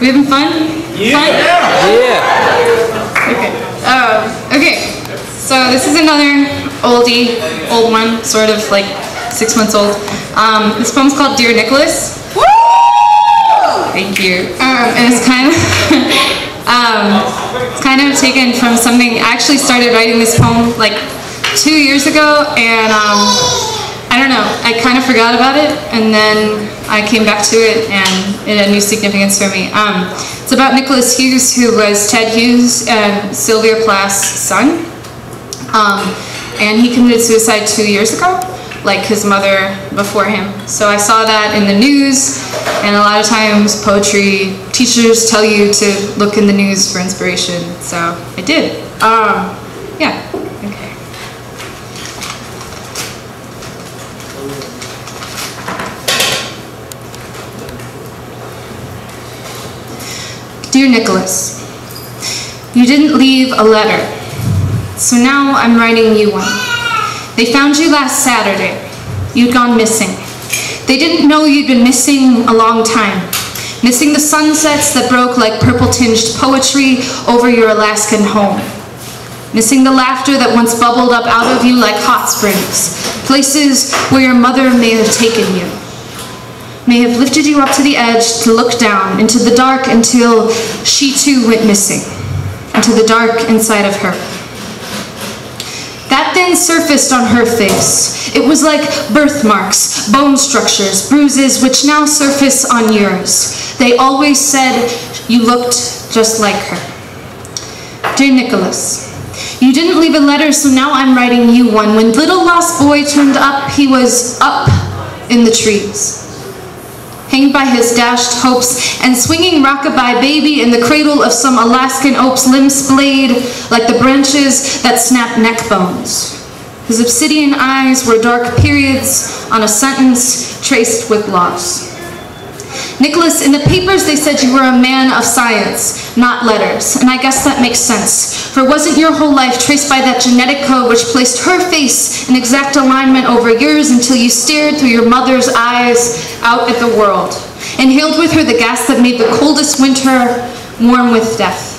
We having fun? Yeah. Fun? Yeah. Okay. Okay. So this is another old one, sort of like 6 months old. This poem's called Dear Nicolas. Woo! Thank you. And it's kind of taken from something. I actually started writing this poem like 2 years ago, and I don't know, I kind of forgot about it, and then I came back to it, and it had new significance for me. It's about Nicholas Hughes, who was Ted Hughes and Sylvia Plath's son, and he committed suicide 2 years ago, like his mother before him. So I saw that in the news, and a lot of times poetry teachers tell you to look in the news for inspiration, so I did. Yeah, okay. Dear Nicholas, you didn't leave a letter, so now I'm writing you one. They found you last Saturday. You'd gone missing. They didn't know you'd been missing a long time, missing the sunsets that broke like purple-tinged poetry over your Alaskan home, missing the laughter that once bubbled up out of you like hot springs, places where your mother may have taken you, may have lifted you up to the edge to look down into the dark until she too went missing, into the dark inside of her. That then surfaced on her face. It was like birthmarks, bone structures, bruises, which now surface on yours. They always said you looked just like her. Dear Nicholas, you didn't leave a letter, so now I'm writing you one. When little lost boy turned up, he was up in the trees, hanging by his dashed hopes and swinging rockabye baby in the cradle of some Alaskan oaks, limbs splayed like the branches that snap neck bones. His obsidian eyes were dark periods on a sentence traced with loss. Nicholas, in the papers they said you were a man of science, not letters, and I guess that makes sense, for wasn't your whole life traced by that genetic code which placed her face in exact alignment over yours until you stared through your mother's eyes out at the world, inhaled with her the gas that made the coldest winter warm with death.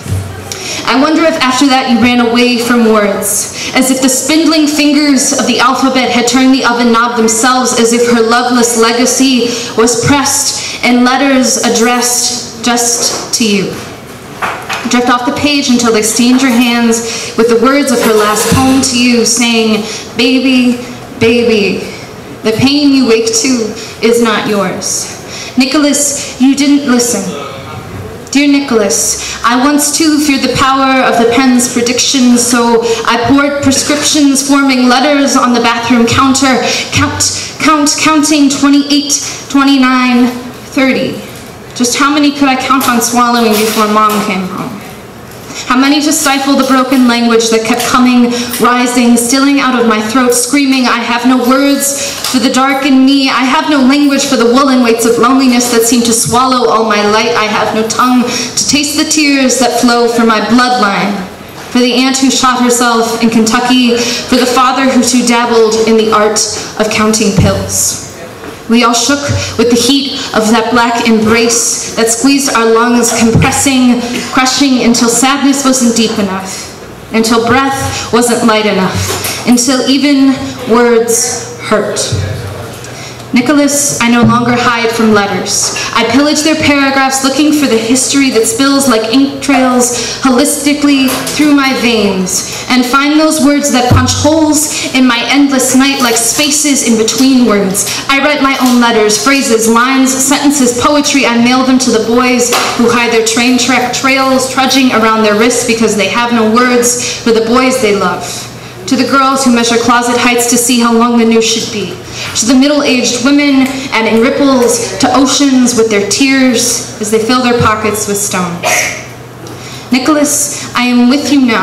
I wonder if after that you ran away from words, as if the spindling fingers of the alphabet had turned the oven knob themselves, as if her loveless legacy was pressed in letters addressed just to you. Drift off the page until they stained your hands with the words of her last poem to you, saying, baby, baby, the pain you wake to is not yours. Nicholas, you didn't listen. Dear Nicholas, I once too feared the power of the pen's predictions, so I poured prescriptions forming letters on the bathroom counter, counting 28, 29, 30. Just how many could I count on swallowing before Mom came home? How many to stifle the broken language that kept coming, rising, stealing out of my throat, screaming, I have no words for the dark in me. I have no language for the woolen weights of loneliness that seem to swallow all my light. I have no tongue to taste the tears that flow from my bloodline. For the aunt who shot herself in Kentucky, for the father who too dabbled in the art of counting pills. We all shook with the heat of that black embrace that squeezed our lungs, compressing, crushing until sadness wasn't deep enough, until breath wasn't light enough, until even words hurt. Nicholas, I no longer hide from letters. I pillage their paragraphs looking for the history that spills like ink trails holistically through my veins, and find those words that punch holes in my endless night like spaces in between words. I write my own letters, phrases, lines, sentences, poetry. I mail them to the boys who hide their train track trails, trudging around their wrists because they have no words for the boys they love. To the girls who measure closet heights to see how long the noose should be. To the middle-aged women and in ripples to oceans with their tears as they fill their pockets with stones. Nicholas, I am with you now.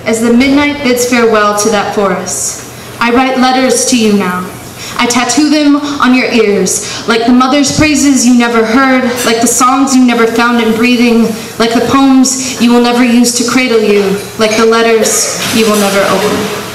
As the midnight bids farewell to that forest, I write letters to you now. I tattoo them on your ears, like the mother's praises you never heard, like the songs you never found in breathing, like the poems you will never use to cradle you, like the letters you will never open.